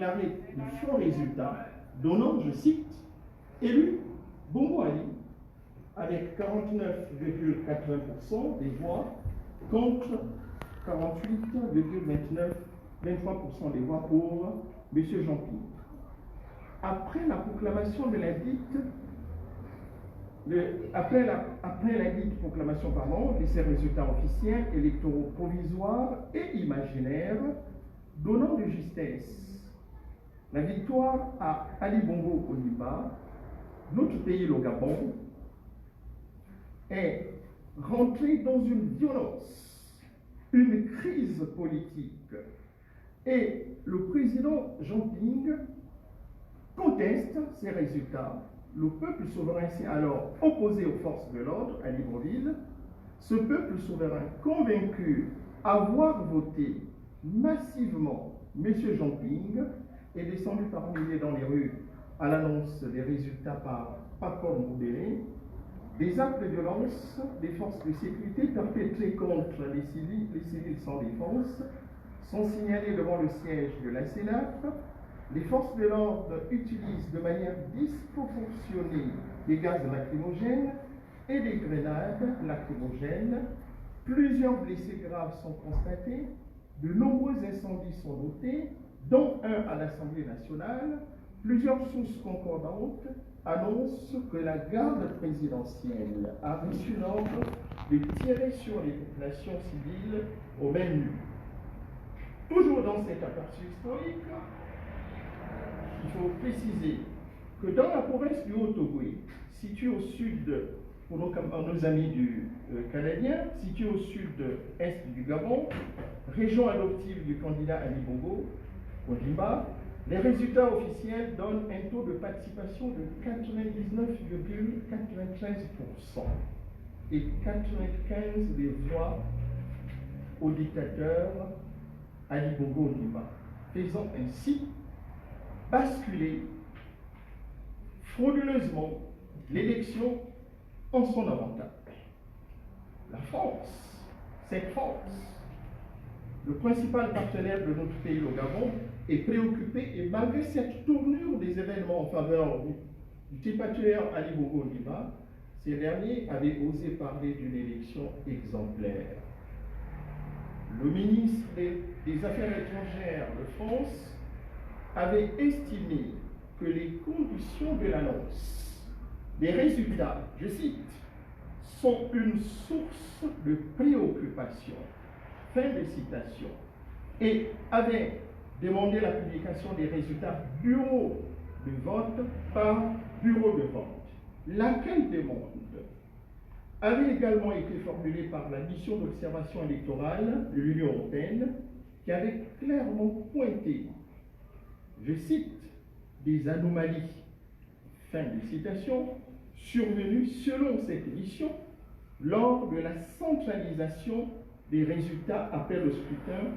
déclaré de faux résultats, donnant, je cite, élu Bongo Ali avec 49,80% des voix contre 48,23% des voix pour M. Jean-Pierre. Après la proclamation de la dite proclamation de ces résultats officiels, électoraux provisoires et imaginaires, donnant de justesse la victoire à Ali Bongo Ondimba, notre pays, le Gabon, est rentré dans une violence, une crise politique. Et le président Jean Ping conteste ces résultats. Le peuple souverain s'est alors opposé aux forces de l'ordre à Libreville. Ce peuple souverain, convaincu avoir voté massivement M. Jean Ping, est descendu par milliers dans les rues à l'annonce des résultats par Pacom Moubélé. Des actes de violence des forces de sécurité perpétrés contre les civils sans défense sont signalés devant le siège de la CENAF. Les forces de l'ordre utilisent de manière disproportionnée des gaz lacrymogènes et des grenades lacrymogènes. Plusieurs blessés graves sont constatés. De nombreux incendies sont notés, dont un à l'Assemblée nationale. Plusieurs sources concordantes annoncent que la garde présidentielle a reçu l'ordre de tirer sur les populations civiles au même lieu. Toujours dans cet aperçu historique, il faut préciser que dans la province du Haut-Ogooué, située au sud, pour nos amis du Canadien, située au sud-est du Gabon, région adoptive du candidat Ali Bongo Ondimba, les résultats officiels donnent un taux de participation de 99,93% et 95 des voix au dictateur Ali Bongo Ondimba, faisant ainsi basculer frauduleusement l'élection en son avantage. La France, cette France, le principal partenaire de notre pays, le Gabon, est préoccupé et malgré cette tournure des événements en faveur du dictateur Ali Bongo Ondimba, ces derniers avaient osé parler d'une élection exemplaire. Le ministre des Affaires étrangères de France avait estimé que les conditions de l'annonce des résultats, je cite, sont une source de préoccupation. Fin de citation. Et avait demandé la publication des résultats bureau de vote par bureau de vote. Laquelle demande avait également été formulée par la mission d'observation électorale de l'Union européenne qui avait clairement pointé, je cite, des anomalies, fin de citation, survenues selon cette mission lors de la centralisation des résultats après le scrutin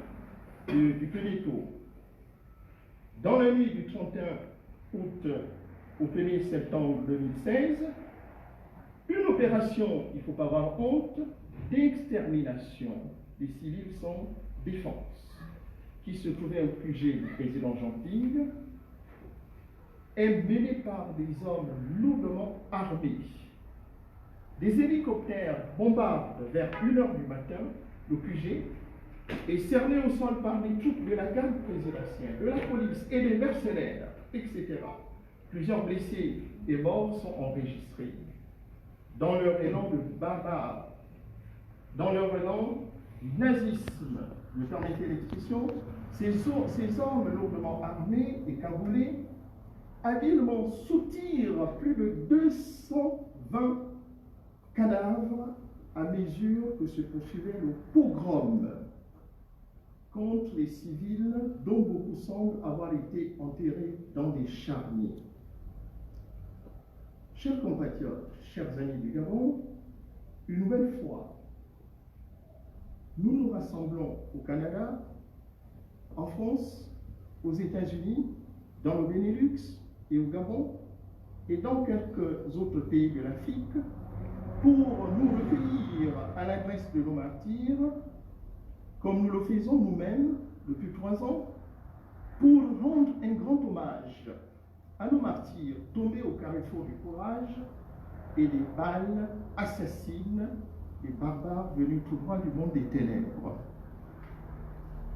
du premier tour. Dans la nuit du 31 août au 1er septembre 2016, une opération, il ne faut pas avoir honte, d'extermination des civils sans défense, qui se trouvait au QG du président Jean Ping, est menée par des hommes lourdement armés. Des hélicoptères bombardent vers 1h du matin le QG et cernés au sol par les troupes de la garde présidentielle, de la police et des mercenaires, etc. Plusieurs blessés et morts sont enregistrés. Dans leur élan de barbare, dans leur élan du nazisme, me permettez l'expression, ces hommes lourdement armés et cagoulés habilement soutirent plus de 220 cadavres à mesure que se poursuivait le pogrom contre les civils dont beaucoup semblent avoir été enterrés dans des charniers. Chers compatriotes, chers amis du Gabon, une nouvelle fois, nous nous rassemblons au Canada, en France, aux États-Unis, dans le Benelux et au Gabon, et dans quelques autres pays de l'Afrique, pour nous recueillir à l'adresse de nos martyrs, comme nous le faisons nous-mêmes depuis 3 ans, pour rendre un grand hommage à nos martyrs tombés au carrefour du courage et des balles assassines des barbares venus tout droit du monde des ténèbres.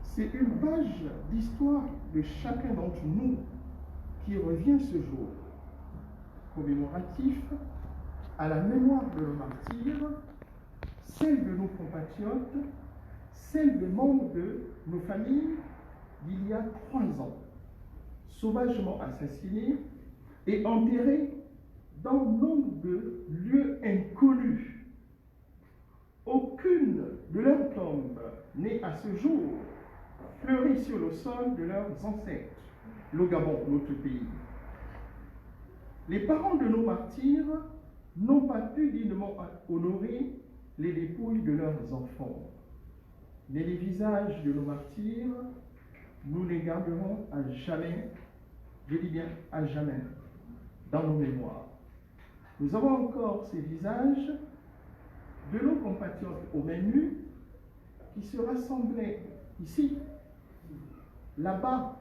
C'est une page d'histoire de chacun d'entre nous qui revient ce jour, commémoratif à la mémoire de nos martyrs, celle de nos compatriotes, celle des membres de nos familles d'il y a 3 ans, sauvagement assassinés et enterrés dans nombre de lieux inconnus. Aucune de leurs tombes n'est à ce jour pleurée sur le sol de leurs ancêtres, le Gabon, notre pays. Les parents de nos martyrs n'ont pas pu dignement honorer les dépouilles de leurs enfants. Mais les visages de nos martyrs, nous les garderons à jamais, je dis bien à jamais, dans nos mémoires. Nous avons encore ces visages de nos compatriotes au menu qui se rassemblaient ici, là-bas,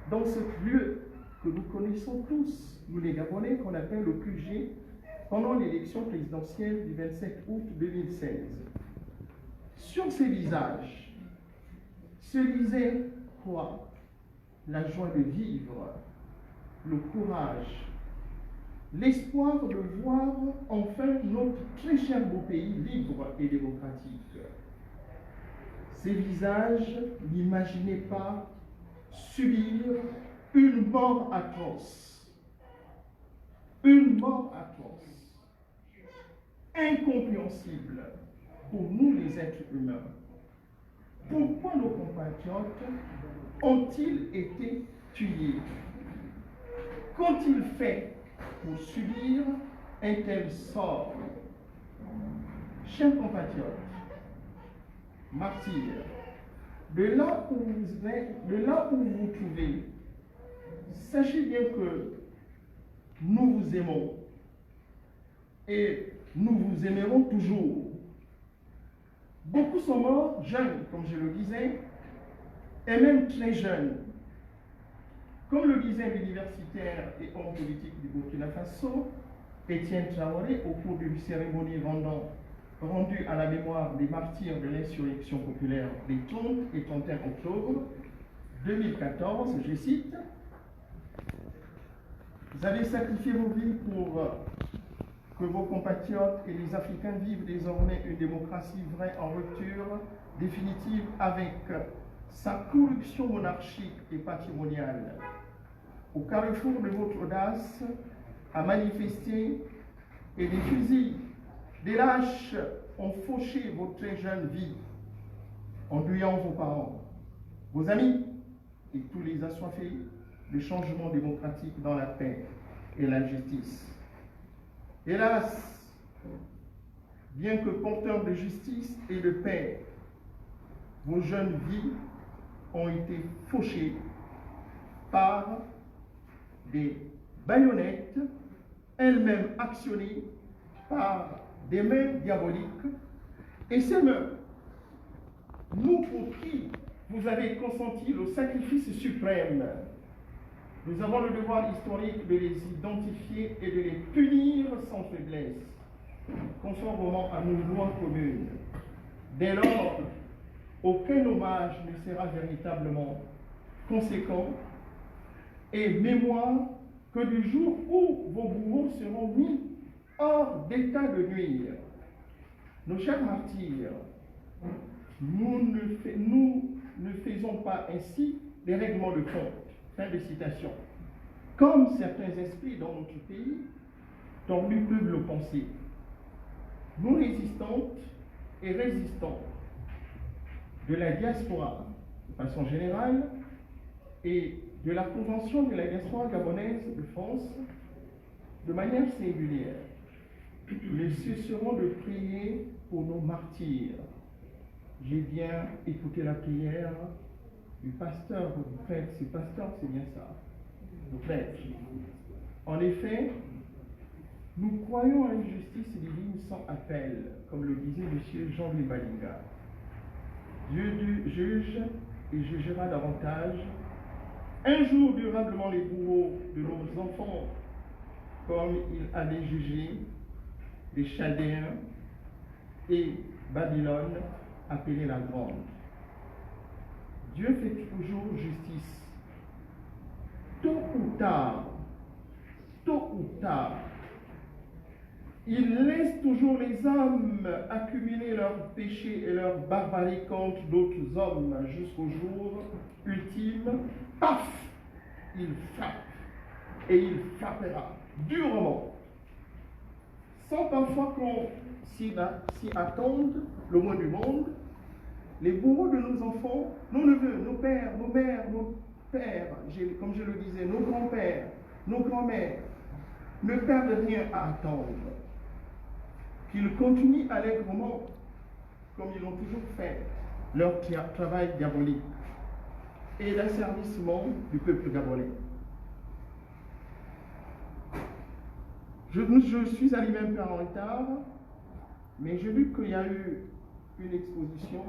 dans ce lieu que nous connaissons tous, nous les Gabonais, qu'on appelle le QG, pendant l'élection présidentielle du 27 août 2016. Sur ces visages se lisait quoi? La joie de vivre, le courage, l'espoir de voir enfin notre très cher beau pays libre et démocratique. Ces visages n'imaginaient pas subir une mort atroce. Une mort atroce. Incompréhensible pour nous les êtres humains. Pourquoi nos compatriotes ont-ils été tués? Qu'ont-ils fait pour subir un tel sort? Chers compatriotes, martyrs, de là où vous vous trouvez, sachez bien que nous vous aimons et nous vous aimerons toujours. Beaucoup sont morts jeunes, comme je le disais, et même très jeunes. Comme le disait l'universitaire et homme politique du Burkina Faso, Étienne Traoré, au cours d'une cérémonie rendue à la mémoire des martyrs de l'insurrection populaire des 30 et 31 octobre 2014, je cite, « Vous avez sacrifié vos vies pour que vos compatriotes et les Africains vivent désormais une démocratie vraie en rupture définitive avec sa corruption monarchique et patrimoniale. Au carrefour de votre audace à manifester et des fusils, des lâches ont fauché votre très jeune vie, endeuillant vos parents, vos amis et tous les assoiffés de changement démocratique dans la paix et la justice. Hélas, bien que porteurs de justice et de paix, vos jeunes vies ont été fauchées par des baïonnettes, elles-mêmes actionnées par des mains diaboliques, et ces mains, nous pour qui vous avez consenti le sacrifice suprême, nous avons le devoir historique de les identifier et de les punir sans faiblesse, conformément à nos lois communes. Dès lors, aucun hommage ne sera véritablement conséquent et mémoire que du jour où vos bourreaux seront mis hors d'état de nuire. Nos chers martyrs, nous ne faisons pas ainsi des règlements de compte. Fin de citation. Comme certains esprits dans notre pays tordus peuvent le penser. Nous résistantes et résistants de la diaspora de façon générale et de la Convention de la diaspora gabonaise de France de manière singulière, ne cesserons de prier pour nos martyrs. J'ai bien écouté la prière du pasteur ou du prêtre. C'est pasteur, c'est bien ça, le prêtre. En effet, nous croyons à une justice divine sans appel, comme le disait M. Jean-Louis Balinga. Dieu juge et jugera davantage un jour durablement les bourreaux de nos enfants, comme il avait jugé les Chaldéens et Babylone, appelée la Grande. Dieu fait toujours justice. Tôt ou tard, il laisse toujours les hommes accumuler leurs péchés et leurs barbaries contre d'autres hommes jusqu'au jour ultime. Paf! Il frappe. Et il frappera durement. Sans parfois qu'on s'y attende, le moins du monde, les bourreaux de nos enfants, nos neveux, nos pères, nos mères, nos pères, comme je le disais, nos grands-pères, nos grands-mères, ne perdent rien à attendre. Qu'ils continuent allègrement, comme ils l'ont toujours fait, leur travail diabolique et l'asservissement du peuple gabonais. Je suis arrivé un peu en retard, mais j'ai vu qu'il y a eu une exposition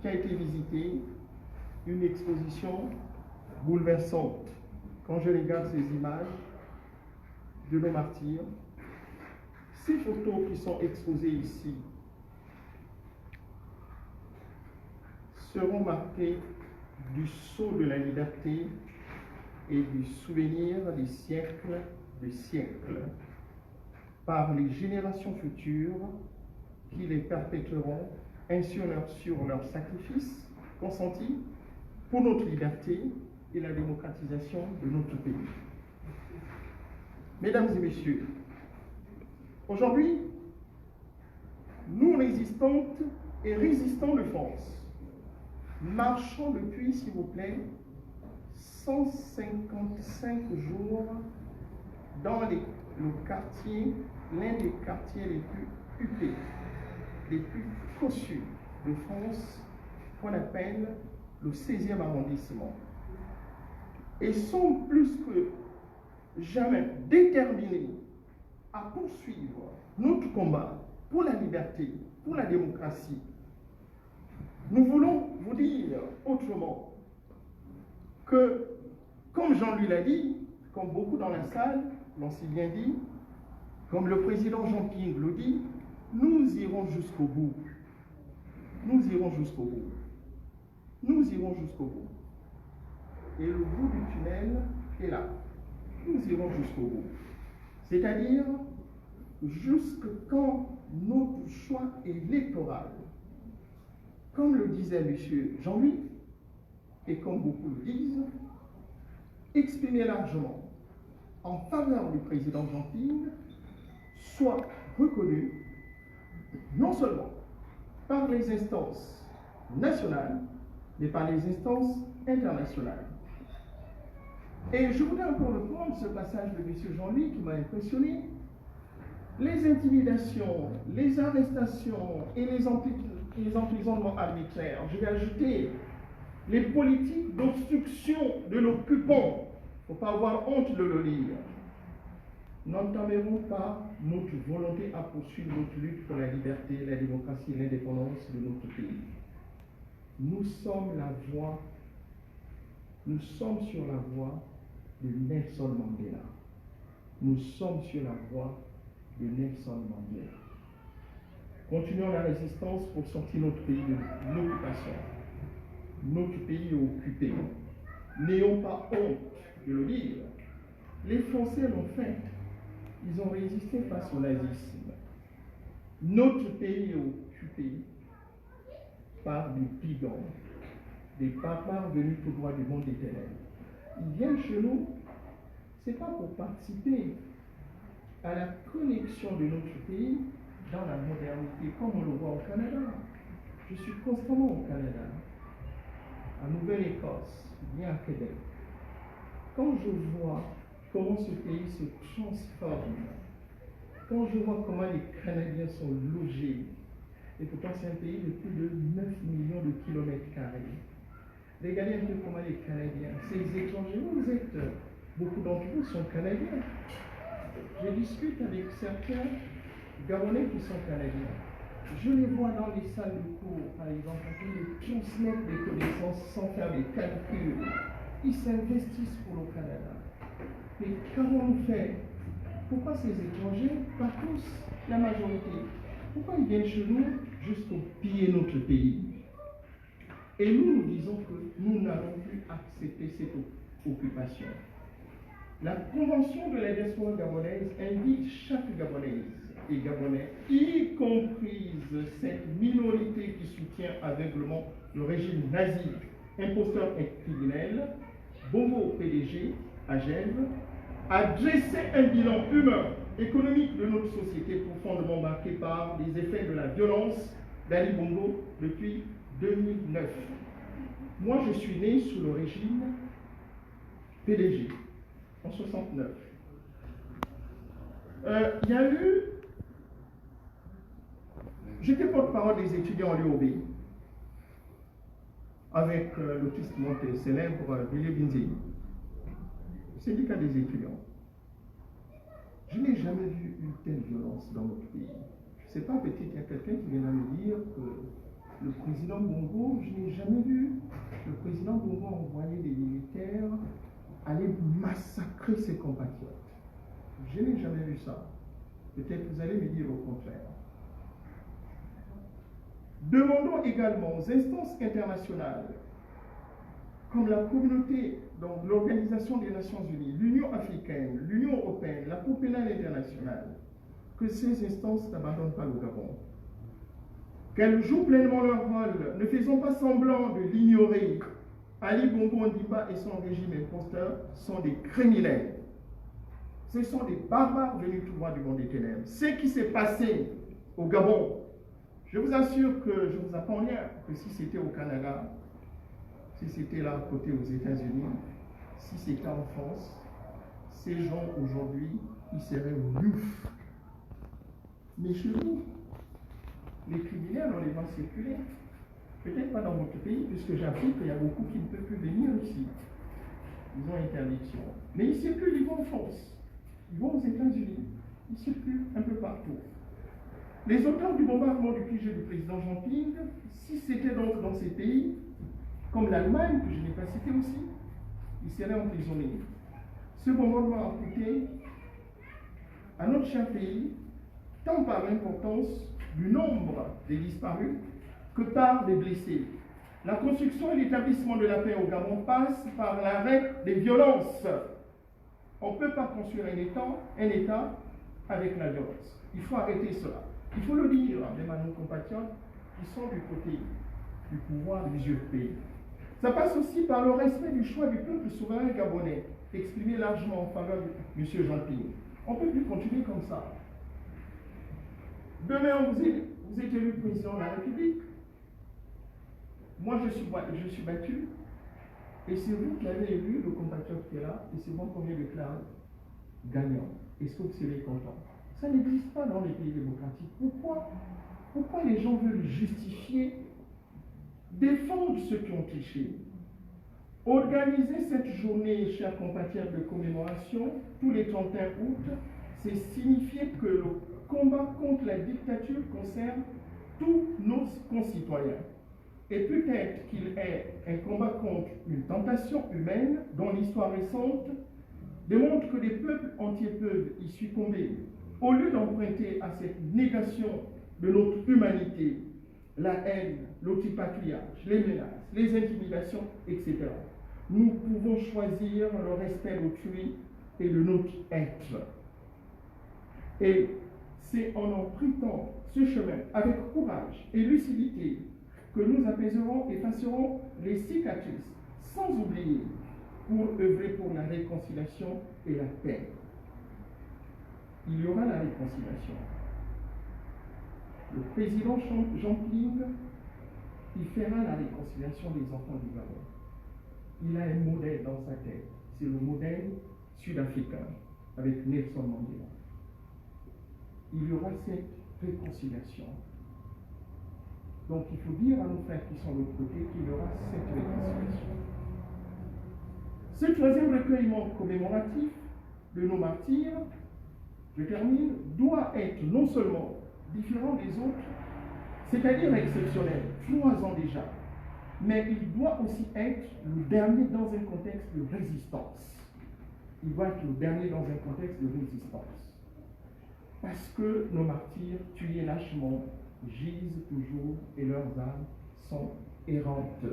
qui a été visitée, une exposition bouleversante. Quand je regarde ces images de nos martyrs, ces photos qui sont exposées ici seront marquées du sceau de la liberté et du souvenir des siècles par les générations futures qui les perpétueront ainsi sur leur sacrifice consenti pour notre liberté et la démocratisation de notre pays. Mesdames et messieurs, aujourd'hui, nous résistantes et résistants de France, marchons depuis, s'il vous plaît, 155 jours dans le quartier, l'un des quartiers les plus huppés, les plus cossus de France, qu'on appelle le 16e arrondissement. Et sont plus que jamais déterminés à poursuivre notre combat pour la liberté, pour la démocratie. Nous voulons vous dire autrement que, comme Jean-Louis l'a dit, comme beaucoup dans la salle l'ont si bien dit, comme le président Jean Ping le dit, nous irons jusqu'au bout. Nous irons jusqu'au bout. Nous irons jusqu'au bout. Et le bout du tunnel est là. Nous irons jusqu'au bout. C'est-à-dire, jusque quand notre choix électoral, comme le disait M. Jean-Louis, et comme beaucoup le disent, exprimé largement en faveur du président Jean Ping, soit reconnu non seulement par les instances nationales, mais par les instances internationales. Et je voudrais encore reprendre ce passage de M. Jean-Louis qui m'a impressionné. Les intimidations, les arrestations et les emprisonnements arbitraires, je vais ajouter les politiques d'obstruction de l'occupant, il ne faut pas avoir honte de le lire, n'entameront pas notre volonté à poursuivre notre lutte pour la liberté, la démocratie et l'indépendance de notre pays. Nous sommes sur la voie de Nelson Mandela. Nous sommes sur la voie de Nelson Mandela. Continuons la résistance pour sortir notre pays de l'occupation. Notre pays est occupé. N'ayons pas honte de le dire. Les Français l'ont fait. Ils ont résisté face au nazisme. Notre pays est occupé par des brigands, des barbares venus tout droit du monde éternel. Ils viennent chez nous, ce n'est pas pour participer à la connexion de notre pays dans la modernité, comme on le voit au Canada. Je suis constamment au Canada, en Nouvelle-Écosse, bien à Québec. Quand je vois comment ce pays se transforme, quand je vois comment les Canadiens sont logés, et pourtant c'est un pays de plus de 9 millions de kilomètres carrés. Regardez un peu comment les Canadiens, ces étrangers, vous êtes, beaucoup d'entre vous sont Canadiens. Je discute avec certains Gabonais qui sont Canadiens. Je les vois dans les salles de cours, par exemple, en train de transmettre des connaissances sans faire des calculs. Ils s'investissent pour le Canada. Mais qu'avons-nous fait? Pourquoi ces étrangers, pas tous, la majorité, pourquoi ils viennent chez nous juste pour piller notre pays? Et nous disons que nous n'allons plus accepter cette occupation. La Convention de la diaspora gabonaise invite chaque Gabonaise et Gabonais, y compris cette minorité qui soutient aveuglement le régime nazi, imposteur et criminel, Bongo PDG, à Genève, à dresser un bilan humain, économique de notre société profondément marqué par les effets de la violence d'Ali Bongo depuis 2009. Moi, je suis né sous le régime PDG, en 69. Il y a eu... J'étais porte-parole des étudiants à l'UOB, avec l'autiste monté célèbre Billy Binzi, syndicat des étudiants. Je n'ai jamais vu une telle violence dans notre pays. Je ne sais pas, peut-être il y a quelqu'un qui vient de me dire que le président Bongo, je n'ai jamais vu le président Bongo envoyer des militaires aller massacrer ses compatriotes. Je n'ai jamais vu ça. Peut-être vous allez me dire au contraire. Demandons également aux instances internationales, comme la communauté, donc l'Organisation des Nations Unies, l'Union africaine, l'Union européenne, la Cour pénale internationale, que ces instances n'abandonnent pas le Gabon. Qu'elles jouent pleinement leur rôle. Ne faisons pas semblant de l'ignorer. Ali Bongo Ondimba et son régime imposteur sont des criminels. Ce sont des barbares venus tout droit du monde des ténèbres. Ce qui s'est passé au Gabon, je vous assure que je vous apprends rien, que si c'était au Canada, si c'était là à côté aux États-Unis, si c'était en France, ces gens aujourd'hui, ils seraient ouf. Mais chez nous, les criminels, on les voit circuler. Peut-être pas dans votre pays, puisque j'affirme qu'il y a beaucoup qui ne peuvent plus venir ici. Ils ont interdiction. Mais ils circulent, ils vont en France, ils vont aux États-Unis, ils circulent un peu partout. Les auteurs du bombardement du QG du président Jean Ping, si c'était donc dans ces pays, comme l'Allemagne, que je n'ai pas cité aussi, ils seraient emprisonnés. Ce bombardement a coûté à notre cher pays, tant par l'importance du nombre des disparus que par des blessés. La construction et l'établissement de la paix au Gabon passe par l'arrêt des violences. On ne peut pas construire un État avec la violence. Il faut arrêter cela. Il faut le dire, même à nos compatriotes qui sont du côté du pouvoir des usurpés. Ça passe aussi par le respect du choix du peuple souverain gabonais, exprimé largement en faveur de M. Jean Ping. On ne peut plus continuer comme ça. Demain, vous êtes élu président de la République. Moi, je suis battu. Et c'est vous qui avez élu le compatriote qui est là, et c'est moi qu'on vient déclarer gagnant. Est-ce que vous serez content? Ça n'existe pas dans les pays démocratiques. Pourquoi les gens veulent justifier, défendre ceux qui ont triché? Organiser cette journée, chers compatriotes, de commémoration, tous les 31 août, c'est signifier que le combat contre la dictature concerne tous nos concitoyens. Et peut-être qu'il est un combat contre une tentation humaine dont l'histoire récente démontre que des peuples entiers peuvent y succomber. Au lieu d'emprunter à cette négation de notre humanité, la haine, l'antipatriage, les menaces, les intimidations, etc., nous pouvons choisir le respect d'autrui et de notre être. Et c'est en empruntant ce chemin avec courage et lucidité que nous apaiserons et effacerons les cicatrices, sans oublier, pour œuvrer pour la réconciliation et la paix. Il y aura la réconciliation. Le président Jean Ping, il fera la réconciliation des enfants du Gabon. Il a un modèle dans sa tête. C'est le modèle sud-africain avec Nelson Mandela. Il y aura cette réconciliation. Donc il faut dire à nos frères qui sont de l'autre côté qu'il y aura cette réconciliation. Ce troisième recueillement commémoratif de nos martyrs, je termine, doit être non seulement différent des autres, c'est-à-dire exceptionnel, 3 ans déjà. Mais il doit aussi être le dernier dans un contexte de résistance. Il doit être le dernier dans un contexte de résistance. Parce que nos martyrs, tués lâchement, gisent toujours et leurs âmes sont errantes.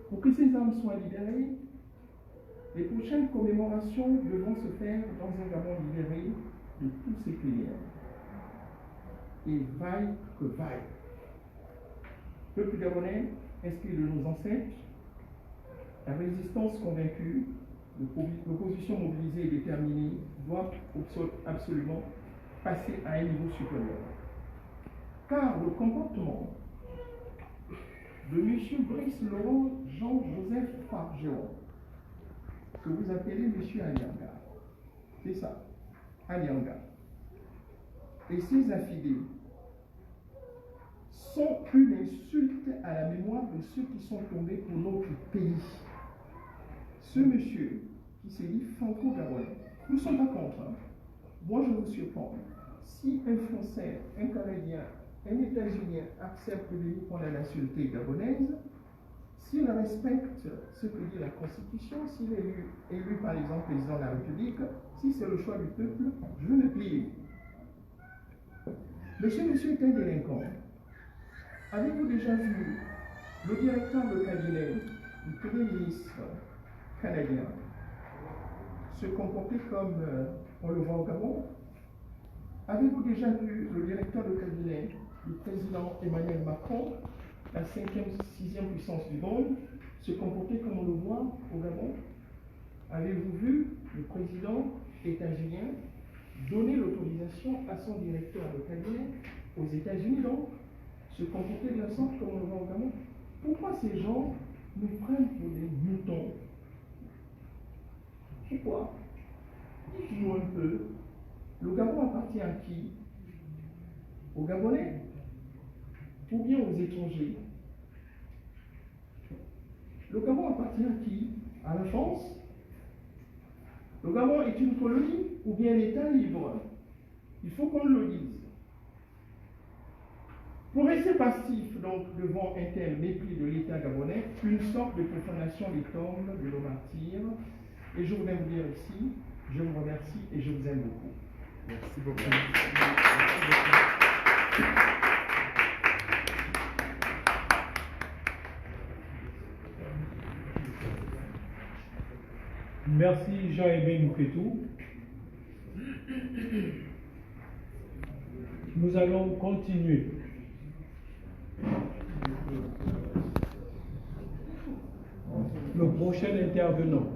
Pour que ces âmes soient libérées, les prochaines commémorations devront se faire dans un Gabon libéré de tous ses criminels. Et vaille que vaille. Peuple gabonais, inscrit de nos ancêtres, la résistance convaincue, l'opposition mobilisée et déterminée doit absolument passer à un niveau supérieur. Car le comportement de M. Brice Laurent Jean-Joseph Fargeon, que vous appelez M. Alianga, c'est ça, Alianga, et ses affidés sont une insulte à la mémoire de ceux qui sont tombés pour notre pays. Ce monsieur qui s'est dit franco-gabonais, nous ne sommes pas contre. Hein. Moi, je vous surprends. Si un Français, un Canadien, un États-Unien accepte de vivre pour la nationalité gabonaise, s'il respecte ce que dit la Constitution, s'il est élu par exemple président de la République, si c'est le choix du peuple, je vais me plier. Mais ce monsieur est un délinquant. Avez-vous déjà vu le directeur de cabinet du Premier ministre canadien se comporter comme on le voit au Gabon? Avez-vous déjà vu le directeur de cabinet du président Emmanuel Macron, la 5e, 6e puissance du monde, se comporter comme on le voit au Gabon? Avez-vous vu le président états-unien donner l'autorisation à son directeur de cabinet aux États-Unis, donc, se comporter de la sorte comme on le voit au Gabon? Pourquoi ces gens nous prennent pour des moutons? Pourquoi? Dites-nous un peu. Le Gabon appartient à qui? Aux Gabonais? Ou bien aux étrangers? Le Gabon appartient à qui? À la France? Le Gabon est une colonie ou bien un État libre? Il faut qu'on le dise. Pour rester passif donc devant un tel mépris de l'État gabonais, une sorte de profanation des tombes de nos martyrs. Et je voudrais vous dire ici, je vous remercie et je vous aime beaucoup. Merci beaucoup. Merci Jean-Aimé Mouketou. Nous allons continuer. Le prochain intervenant.